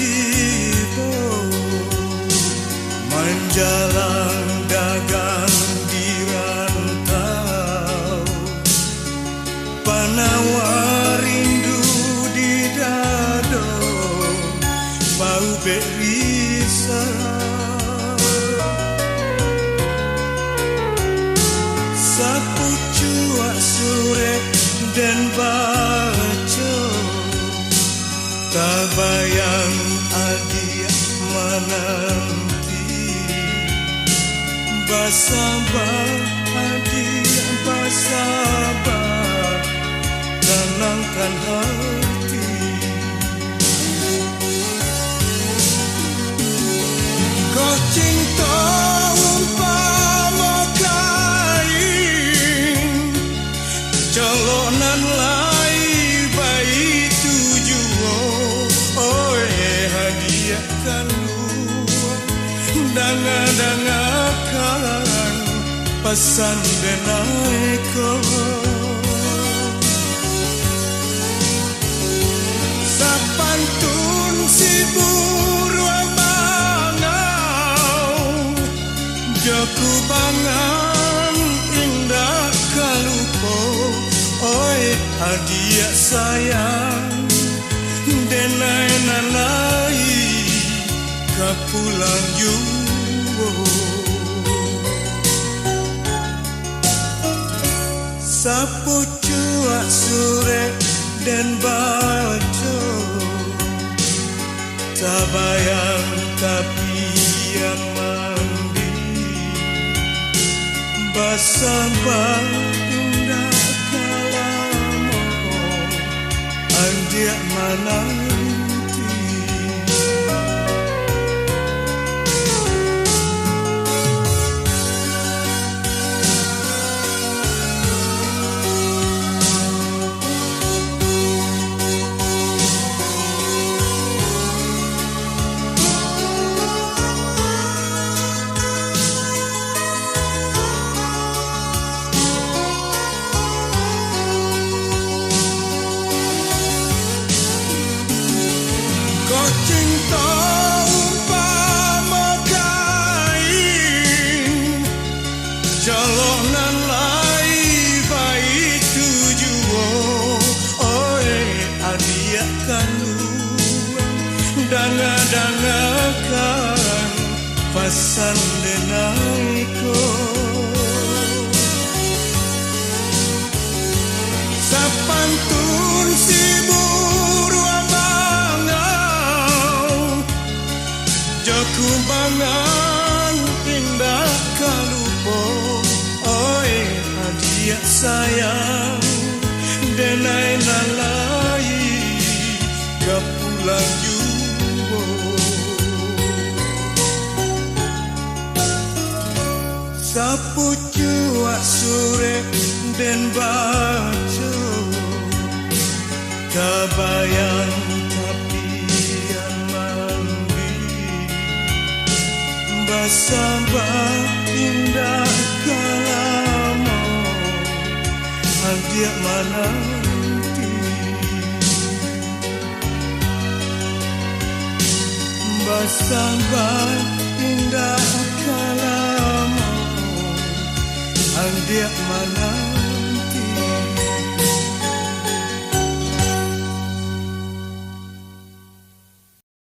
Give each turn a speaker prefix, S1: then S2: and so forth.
S1: tiba menjalan dagang di rantau, penawar rindu di dado, bau berisa sapu cuak sore dan baca, tak bayang adia menanti, basabar adia basabar, tenangkan hati. Kau cinta umpama kain, colonan lai bayi tujuan, hadiahkan luar, dangan-dangakan pesan denaiko. Sapantun si burung bangau, jaku bangan indah kalupo, hadiah sayang denai nanai kapulang juwo. Sapu cuak sore dan baca, tak bayang tapi yang mandi, basah indah kalamo, andiak menanti. Kau cinta umpama kain, jalonan lai bayi tujuan, hadiahkan luang, dangan-dangakan pesan denaiko. Sapantun si burung bangau, jaku bangan indah kalupo, hadiah sayang denai nalai kapulang juwo. Sapu cuak sore dan baca, tak bayang tapi yang mandi, basabar indah kalamo, hadiah menanti, basabar indah kalamo, hadiah menanti.